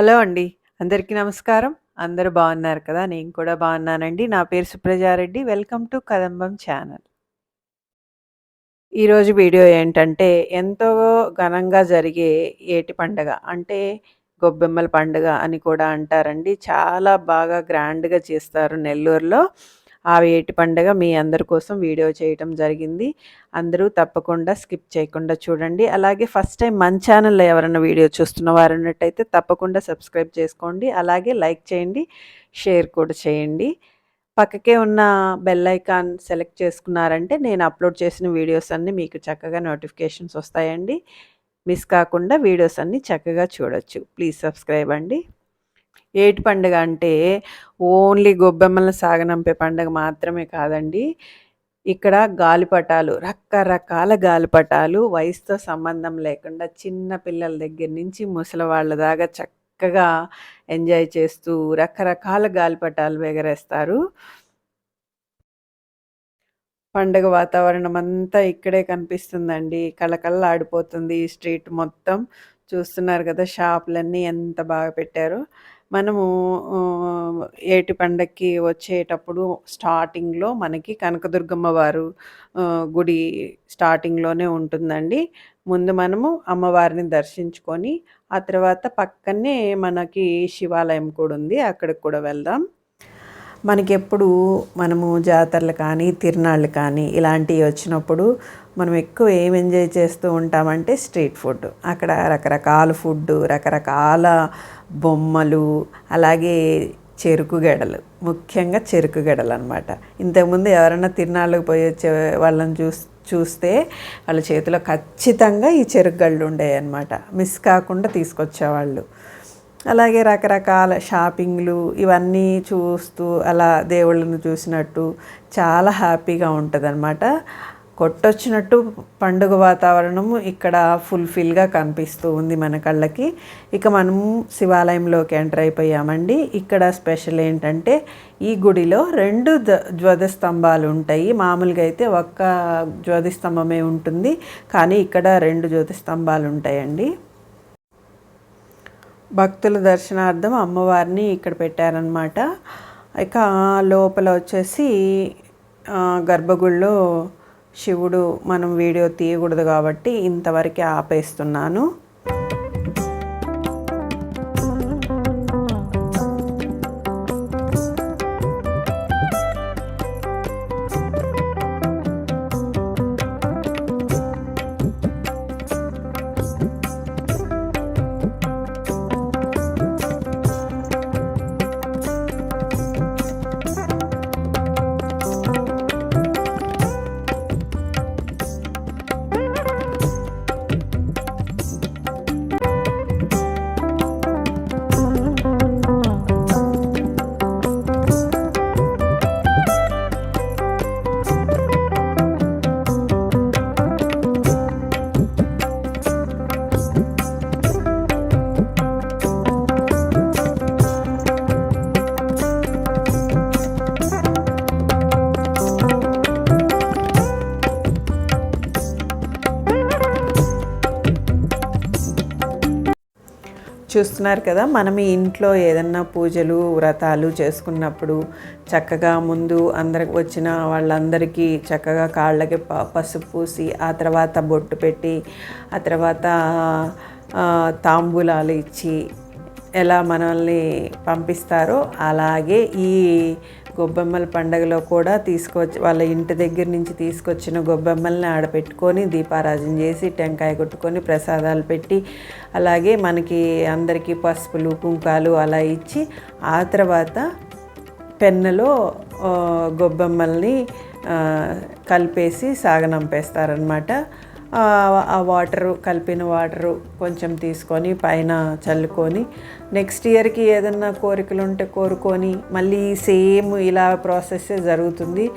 Hello అండి. అందరికీ నమస్కారం. అందరూ బాగున్నారు కదా! నేను కూడా బాగున్నానండి. నా పేరు Supraja Reddy. Welcome to Kadambam channel. ఈరోజు వీడియో ఏంటంటే, ఎంతో ఘనంగా జరిగే ఏటి పండగ. అంటే గొబ్బెమ్మల పండుగ అని కూడా అంటారండి. చాలా బాగా గ్రాండ్‌గా చేస్తారు నెల్లూరులో. ఆ ఏటి పండగ మీ అందరి కోసం వీడియో చేయటం జరిగింది. అందరూ తప్పకుండా స్కిప్ చేయకుండా చూడండి. అలాగే ఫస్ట్ టైం మన ఛానల్‌లో ఎవరైనా వీడియో చూస్తున్న వారున్నట్టయితే తప్పకుండా సబ్స్క్రైబ్ చేసుకోండి. అలాగే లైక్ చేయండి, షేర్ కూడా చేయండి. పక్కకే ఉన్న బెల్ ఐకాన్ సెలెక్ట్ చేసుకున్నారంటే నేను అప్లోడ్ చేసిన వీడియోస్ అన్నీ మీకు చక్కగా నోటిఫికేషన్స్ వస్తాయండి. మిస్ కాకుండా వీడియోస్ అన్నీ చక్కగా చూడొచ్చు. ప్లీజ్ సబ్స్క్రైబ్ అండి. ఏటి పండుగ అంటే ఓన్లీ గొబ్బెమ్మలను సాగనంపే పండుగ మాత్రమే కాదండి. ఇక్కడ గాలిపటాలు, రకరకాల గాలిపటాలు వయసుతో సంబంధం లేకుండా చిన్న పిల్లల దగ్గర నుంచి ముసలివాళ్ళ దాకా చక్కగా ఎంజాయ్ చేస్తూ రకరకాల గాలిపటాలు ఎగరేస్తారు. పండుగ వాతావరణం అంతా ఇక్కడే కనిపిస్తుందండి. కళకళలాడిపోతుంది ఈ స్ట్రీట్ మొత్తం. చూస్తున్నారు కదా! షాపులన్నీ ఎంత బాగా పెట్టారో. మనము ఏటి పండగకి వచ్చేటప్పుడు స్టార్టింగ్‌లో మనకి కనకదుర్గమ్మ వారు గుడి స్టార్టింగ్‌లోనే ఉంటుందండి. ముందు మనము అమ్మవారిని దర్శించుకొని, ఆ తర్వాత పక్కనే మనకి శివాలయం కూడా ఉంది. అక్కడికి కూడా వెళ్దాం. మనకెప్పుడు మనము జాతరలు కానీ, తిరునాళ్ళు కానీ ఇలాంటివి వచ్చినప్పుడు మనం ఎక్కువ ఏం ఎంజాయ్ చేస్తూ ఉంటామంటే స్ట్రీట్ ఫుడ్. అక్కడ రకరకాల ఫుడ్డు, రకరకాల బొమ్మలు, అలాగే చెరుకు గడలు, ముఖ్యంగా చెరుకు గడలు అనమాట. ఇంతకుముందు ఎవరైనా తిరునాళ్ళకి పోయి వచ్చే వాళ్ళని చూస్తే వాళ్ళ చేతిలో ఖచ్చితంగా ఈ చెరుకు గడలు ఉండేవి. మిస్ కాకుండా తీసుకొచ్చేవాళ్ళు. అలాగే రకరకాల షాపింగ్లు ఇవన్నీ చూస్తూ అలా దేవుళ్ళను చూసినట్టు చాలా హ్యాపీగా ఉంటుందన్నమాట. కొట్టొచ్చినట్టు పండుగ వాతావరణము ఇక్కడ ఫుల్ఫిల్గా కనిపిస్తూ ఉంది మన కళ్ళకి. ఇక మనము శివాలయంలోకి ఎంటర్ అయిపోయామండి. ఇక్కడ స్పెషల్ ఏంటంటే ఈ గుడిలో 2 ధ్వజస్తంభాలు ఉంటాయి. మామూలుగా అయితే ఒక్క జ్యోతిస్తంభమే ఉంటుంది, కానీ ఇక్కడ 2 జ్యోతిస్తంభాలు ఉంటాయండి. భక్తుల దర్శనార్థం అమ్మవారిని ఇక్కడ పెట్టారనమాట. ఇక లోపల వచ్చేసి గర్భగుడిలో శివుడు మనం వీడియో తీయకూడదు కాబట్టి ఇంతవరకే ఆపేస్తున్నాను. చూస్తున్నారు కదా, మనం ఈ ఇంట్లో ఏదన్నా పూజలు వ్రతాలు చేసుకున్నప్పుడు చక్కగా ముందు అందరికి వచ్చిన వాళ్ళందరికీ చక్కగా కాళ్ళకి పసుపు పూసి, ఆ తర్వాత బొట్టు పెట్టి, ఆ తర్వాత తాంబూలాలు ఇచ్చి ఎలా మనల్ని పంపిస్తారో అలాగే ఈ గొబ్బెమ్మల పండగలో కూడా వాళ్ళ ఇంటి దగ్గర నుంచి తీసుకొచ్చిన గొబ్బెమ్మల్ని ఆడపెట్టుకొని దీపారాజన చేసి టెంకాయ కొట్టుకొని ప్రసాదాలు పెట్టి, అలాగే మనకి అందరికీ పసుపులు కుంకాలు అలా ఇచ్చి, ఆ తర్వాత పెన్నలో గొబ్బెమ్మల్ని కలిపేసి సాగనంపేస్తారనమాట. ఆ వాటరు కలిపిన వాటరు కొంచెం తీసుకొని పైన చల్లుకొని నెక్స్ట్ ఇయర్కి ఏదన్నా కోరికలు ఉంటే కోరుకొని మళ్ళీ సేమ్ ఇలా ప్రాసెస్ జరుగుతుంది.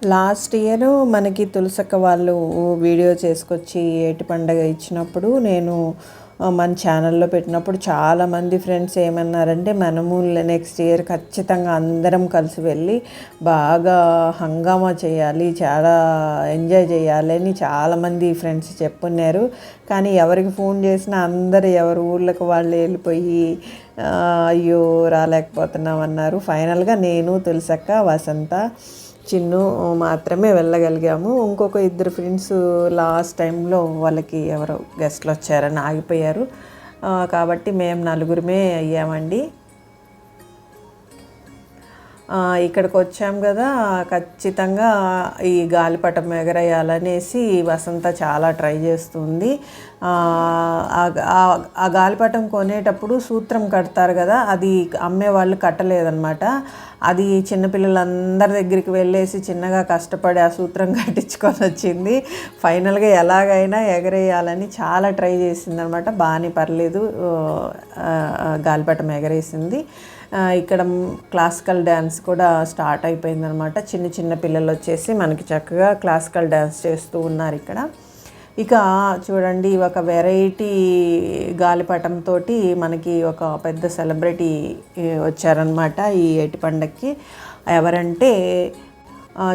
లాస్ట్ ఇయర్ మనకి తులసక్క వాళ్ళు వీడియో చేసుకొచ్చి ఏటి పండగ ఇచ్చినప్పుడు నేను మన ఛానల్లో పెట్టినప్పుడు చాలామంది ఫ్రెండ్స్ ఏమన్నారంటే మనము నెక్స్ట్ ఇయర్ ఖచ్చితంగా అందరం కలిసి వెళ్ళి బాగా హంగామా చేయాలి, చాలా ఎంజాయ్ చేయాలి అని చాలామంది ఫ్రెండ్స్ చెప్పున్నారు. కానీ ఎవరికి ఫోన్ చేసినా అందరు ఎవరి ఊళ్ళకి వాళ్ళు వెళ్ళిపోయి అయ్యో రాలేకపోతున్నాం అన్నారు. ఫైనల్గా నేను, తులసక్క, వసంత, చిన్ను మాత్రమే వెళ్ళగలిగాము. ఇంకొక ఇద్దరు ఫ్రెండ్స్ లాస్ట్ టైంలో వాళ్ళకి ఎవరో గెస్ట్లు వచ్చారని ఆగిపోయారు. కాబట్టి మేము నలుగురమే అయ్యామండి. ఇక్కడికి వచ్చాం కదా, ఖచ్చితంగా ఈ గాలిపటం ఎగరేయాలనేసి వసంత చాలా ట్రై చేస్తుంది. ఆ గాలిపటం కొనేటప్పుడు సూత్రం కడతారు కదా, అది అమ్మేవాళ్ళు కట్టలేదన్నమాట. అది చిన్నపిల్లలందరి దగ్గరికి వెళ్ళేసి చిన్నగా కష్టపడి ఆ సూత్రం కట్టించుకొని వచ్చింది. ఫైనల్గా ఎలాగైనా ఎగరేయాలని చాలా ట్రై చేసింది అనమాట. బాగానే పర్లేదు, గాలిపటం ఎగరేసింది. ఇక్కడ క్లాసికల్ డ్యాన్స్ కూడా స్టార్ట్ అయిపోయిందనమాట. చిన్న చిన్న పిల్లలు వచ్చేసి మనకి చక్కగా క్లాసికల్ డ్యాన్స్ చేస్తూ ఉన్నారు ఇక్కడ. ఇక చూడండి, ఒక వెరైటీ గాలిపటంతో మనకి ఒక పెద్ద సెలబ్రిటీ వచ్చారనమాట ఈ ఏటి పండగకి. ఎవరంటే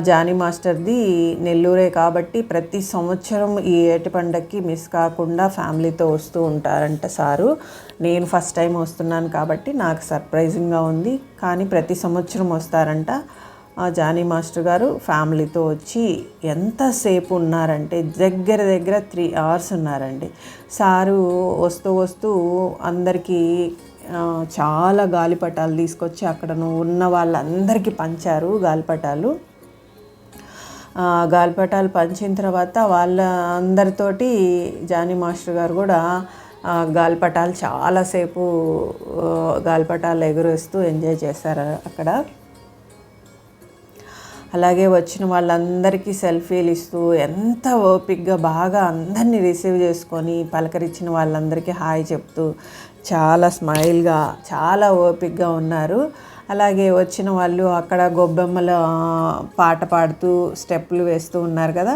జానీ మాస్టర్ది నెల్లూరే కాబట్టి ప్రతి సంవత్సరం ఈ ఏటి పండగకి మిస్ కాకుండా ఫ్యామిలీతో వస్తూ ఉంటారంట సారు. నేను ఫస్ట్ టైం వస్తున్నాను కాబట్టి నాకు సర్ప్రైజింగ్గా ఉంది. కానీ ప్రతి సంవత్సరం వస్తారంట జానీ మాస్టర్ గారు. ఫ్యామిలీతో వచ్చి ఎంతసేపు ఉన్నారంటే దగ్గర 3 hours ఉన్నారండి. సారు వస్తూ వస్తూ అందరికీ చాలా గాలిపటాలు తీసుకొచ్చి అక్కడ ఉన్న వాళ్ళందరికీ పంచారు గాలిపటాలు. గాలిపటాలు పంచిన తర్వాత వాళ్ళ అందరితోటి జానీ మాస్టర్ గారు కూడా గాలిపటాలు చాలాసేపు గాలిపటాలు ఎగురేస్తూ ఎంజాయ్ చేశారు అక్కడ. అలాగే వచ్చిన వాళ్ళందరికీ సెల్ఫీలు ఇస్తూ ఎంత ఓపిక్గా బాగా అందరినీ రిసీవ్ చేసుకొని పలకరించిన వాళ్ళందరికీ హాయ్ చెప్తూ చాలా స్మైల్గా చాలా ఓపిక్గా ఉన్నారు. అలాగే వచ్చిన వాళ్ళు అక్కడ గొబ్బెమ్మల పాట పాడుతూ స్టెప్పులు వేస్తూ ఉన్నారు కదా,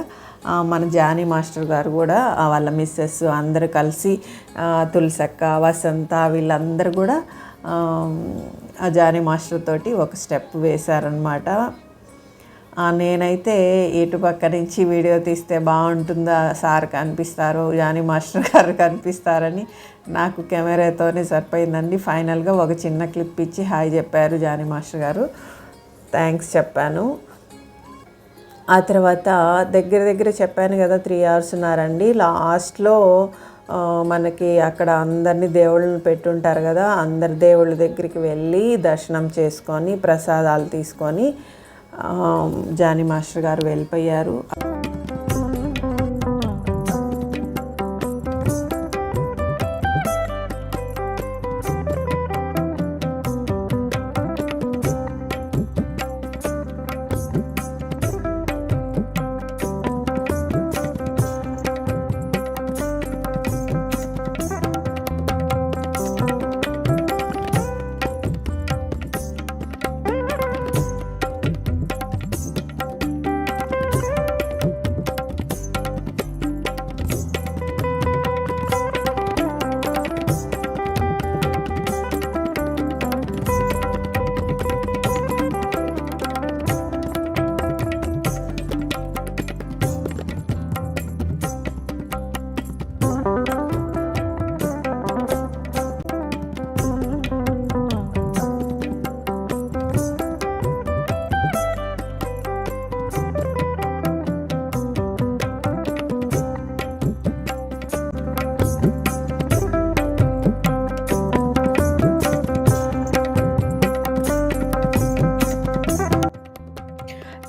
మన జానీ మాస్టర్ గారు కూడా వాళ్ళ మిస్సెస్ అందరూ కలిసి తులసక్క, వసంత వీళ్ళందరూ కూడా ఆ జానీ మాస్టర్ తోటి ఒక స్టెప్ వేశారనమాట. నేనైతే ఇటుపక్క నుంచి వీడియో తీస్తే బాగుంటుందా, సార్ కనిపిస్తారు, జానీ మాస్టర్ గారు కనిపిస్తారని నాకు కెమెరాతోనే సరిపోయిందండి. ఫైనల్గా ఒక చిన్న క్లిప్ ఇచ్చి హాయ్ చెప్పారు జానీ మాస్టర్ గారు. థ్యాంక్స్ చెప్పాను. ఆ తర్వాత దగ్గర చెప్పాను కదా 3 hours ఉన్నారండి. లాస్ట్లో మనకి అక్కడ అందరినీ దేవుళ్ళని పెట్టుంటారు కదా, అందరి దేవుళ్ళ దగ్గరికి వెళ్ళి దర్శనం చేసుకొని ప్రసాదాలు తీసుకొని జానీ మాస్టర్ గారు వెళ్ళిపోయారు.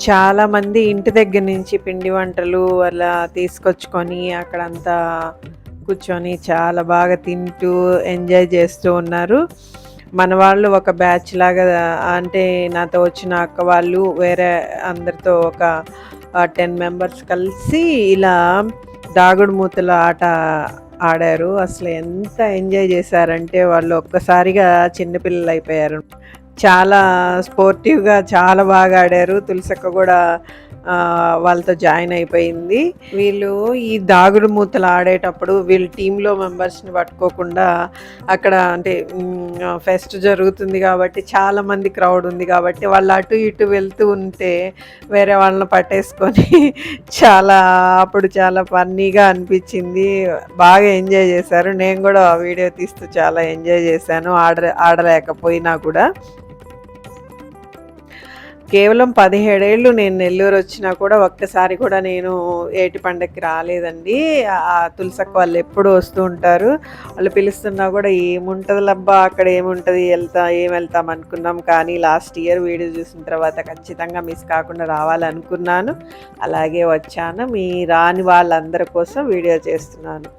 చాలామంది ఇంటి దగ్గర నుంచి పిండి వంటలు అలా తీసుకొచ్చుకొని అక్కడంతా కూర్చొని చాలా బాగా తింటూ ఎంజాయ్ చేస్తూ ఉన్నారు. మన వాళ్ళు ఒక బ్యాచ్ లాగా, అంటే నాతో వచ్చిన అక్క వాళ్ళు వేరే అందరితో ఒక 10 members కలిసి ఇలా దాగుడు మూతల ఆట ఆడారు. అసలు ఎంత ఎంజాయ్ చేశారంటే వాళ్ళు ఒక్కసారిగా చిన్నపిల్లలు అయిపోయారు. చాలా స్పోర్టివ్గా చాలా బాగా ఆడారు. తులసక్క కూడా వాళ్ళతో జాయిన్ అయిపోయింది. వీళ్ళు ఈ దాగుడు మూతలు ఆడేటప్పుడు వీళ్ళు టీంలో మెంబర్స్ని పట్టుకోకుండా అక్కడ అంటే ఫెస్ట్ జరుగుతుంది కాబట్టి చాలామంది క్రౌడ్ ఉంది కాబట్టి వాళ్ళు అటు ఇటు వెళ్తూ ఉంటే వేరే వాళ్ళని పట్టేసుకొని అప్పుడు చాలా ఫన్నీగా అనిపించింది. బాగా ఎంజాయ్ చేశారు. నేను కూడా వీడియో తీస్తూ చాలా ఎంజాయ్ చేశాను ఆడలేకపోయినా కూడా. కేవలం 17 ఏళ్ళు నేను నెల్లూరు వచ్చినా కూడా ఒక్కసారి కూడా నేను ఏటి పండగకి రాలేదండి. తులసక్క వాళ్ళు ఎప్పుడు వస్తూ ఉంటారు. వాళ్ళు పిలుస్తున్నా కూడా ఏముంటుందిలబ్బా అక్కడ ఏముంటుంది ఏం వెళ్తాం అనుకున్నాం. కానీ లాస్ట్ ఇయర్ వీడియో చూసిన తర్వాత ఖచ్చితంగా మిస్ కాకుండా రావాలనుకున్నాను. అలాగే వచ్చాను. మీ రాని వాళ్ళందరి కోసం వీడియో చేస్తున్నాను.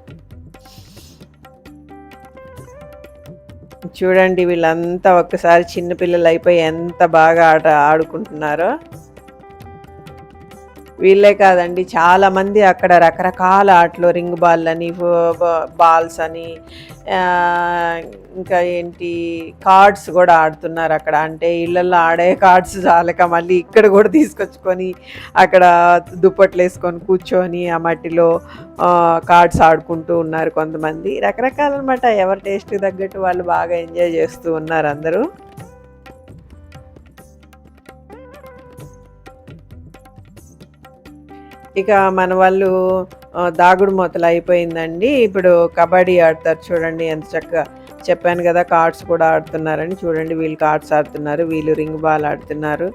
చూడండి వీళ్ళంతా ఒక్కసారి చిన్నపిల్లలు అయిపోయి ఎంత బాగా ఆడుకుంటున్నారో. వీళ్ళే కాదండి చాలామంది అక్కడ రకరకాల ఆటలు రింగ్ బాల్ అని బాల్స్ అని ఇంకా ఏంటి కార్డ్స్ కూడా ఆడుతున్నారు అక్కడ. అంటే ఇళ్ళల్లో ఆడే కార్డ్స్ చాలక మళ్ళీ ఇక్కడ కూడా తీసుకొచ్చుకొని అక్కడ దుప్పట్లు వేసుకొని కూర్చొని ఆ మట్టిలో కార్డ్స్ ఆడుకుంటూ ఉన్నారు కొంతమంది. రకరకాల అనమాట. ఎవరి టేస్ట్కి తగ్గట్టు వాళ్ళు బాగా ఎంజాయ్ చేస్తూ ఉన్నారు అందరూ. ఇక మన వాళ్ళు దాగుడు మూతలు అయిపోయిందండి. ఇప్పుడు కబడ్డీ ఆడతారు. చూడండి ఎంత చక్కగా. చెప్పాను కదా కార్డ్స్ కూడా ఆడుతున్నారని. చూడండి వీళ్ళు కార్డ్స్ ఆడుతున్నారు, వీళ్ళు రింగ్ బాల్ ఆడుతున్నారు.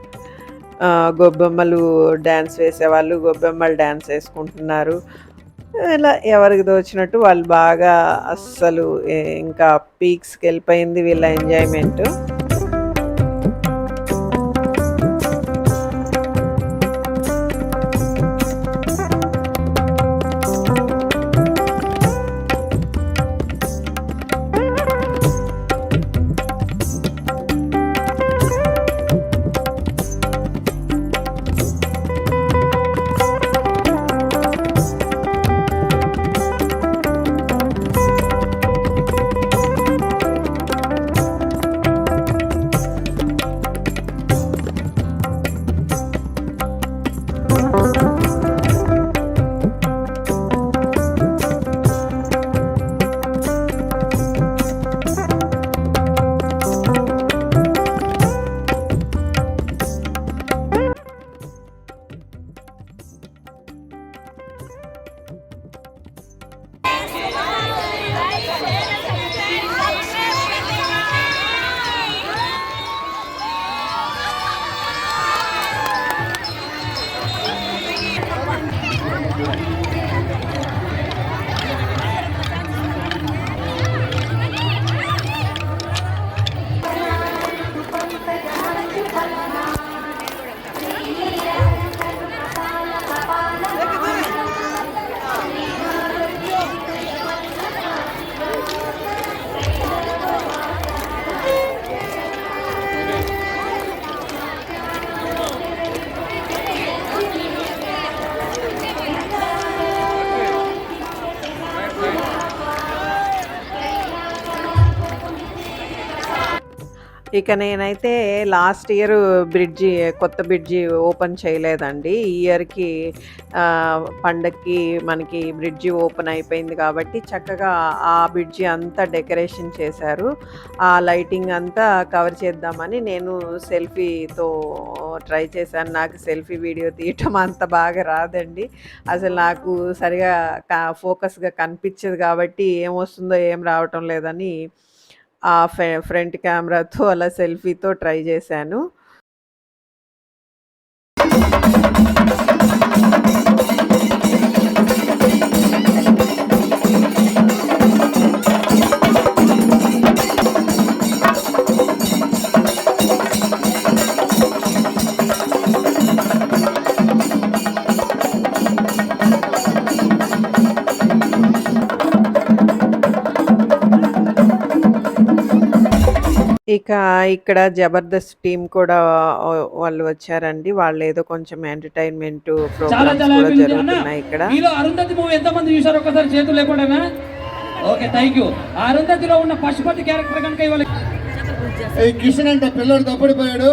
గొబ్బెమ్మలు డ్యాన్స్ వేసేవాళ్ళు గొబ్బెమ్మలు డ్యాన్స్ వేసుకుంటున్నారు. ఇలా ఎవరికి తోచినట్టు వాళ్ళు బాగా అస్సలు ఇంకా పీక్స్కి వెళ్ళిపోయింది వీళ్ళ ఎంజాయ్మెంట్. ఇక నేనైతే లాస్ట్ ఇయర్ కొత్త బ్రిడ్జి ఓపెన్ చేయలేదండి. ఈ ఇయర్‌కి పండగకి మనకి బ్రిడ్జి ఓపెన్ అయిపోయింది కాబట్టి చక్కగా ఆ బ్రిడ్జి అంతా డెకరేషన్ చేశారు. ఆ లైటింగ్ అంతా కవర్ చేద్దామని నేను సెల్ఫీతో ట్రై చేశాను. నాకు సెల్ఫీ వీడియో తీయటం అంత బాగా రాదండి. అసలు నాకు సరిగా ఫోకస్‌గా కనిపించదు కాబట్టి ఏమొస్తుందో ఏం రావటం లేదని ఆ ఫ్రంట్ కెమెరాతో అలా సెల్ఫీతో ట్రై చేశాను. ఇక ఇక్కడ 'జబర్దస్త్' టీమ్ కూడా వాళ్ళు వచ్చారండి. వాళ్ళేదో కొంచెం ఎంటర్‌టైన్‌మెంట్ ప్రోగ్రామ్స్ కూడా జరుగుతున్నాయి ఇక్కడ. మీలో 'అరుంధతి' మూవీ ఎంతమంది చూశారో ఒకసారి చేతులు లేకుండానా? Okay, thank you. 'అరుంధతిలో' ఉన్న పశుపతి క్యారెక్టర్ కనుక ఇవాళ కిషన్ అంటే పిల్లడు తప్పడిపోయాడు.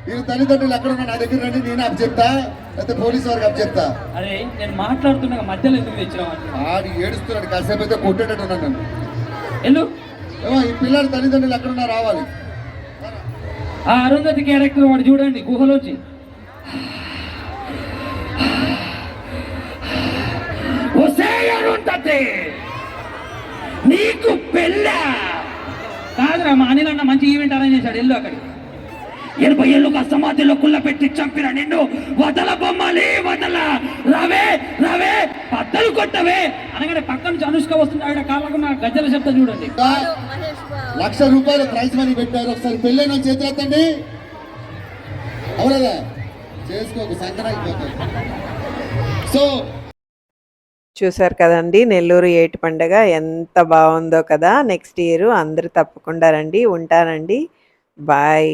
వీరి తల్లిదండ్రులు ఎక్కడ ఉన్నా నా దగ్గర రండి, నేను అప్పు చెప్తా, లేకపోతే పోలీసు వారికి అప్పు చెప్తా. అరే నేను మాట్లాడుతున్నా మధ్యలో ఎందుకు తెచ్చినావు ఆడి ఏడుస్తున్నాడు, కాసేపు అయితే కొట్టేటట్టు ఉన్నాను నన్ను. ఎల్లు ఏమో ఈ పిల్లల తల్లిదండ్రులు ఎక్కడున్నా రావాలి. ఆ అరుంధతి క్యారెక్టర్ వాడు చూడండి గుహలోంచి నీకు పెళ్ళ కాదురా మా అనిల్ అన్న మంచి ఈవెంట్ అరేంజ్ చేశాడు. ఎల్లు అక్కడికి 80 ఏళ్ళు కష్టమాతిలో కుళ్ళ పెట్టి చంపిన నిన్ను వదల బొమ్మలి వదల రావే రావే బద్దలు కొట్టవే అనగానే పక్క నుంచి అనుష్క వస్తుంది. ఆవిడ కాళ్ళకు నా గజ్జల శబ్దం చూడండి. ₹1,00,000 ప్రైజ్ మనీ పెట్టారు. ఒకసారి పెళ్ళైన చేతులు ఎత్తండి. అవునదా చేసుకోకు సంక్రాంతి. సో చూసారు కదండి నెల్లూరు ఏటి పండగ ఎంత బాగుందో కదా. నెక్స్ట్ ఇయర్ అందరూ తప్పకుండా రండి. ఉంటానండి. బాయ్.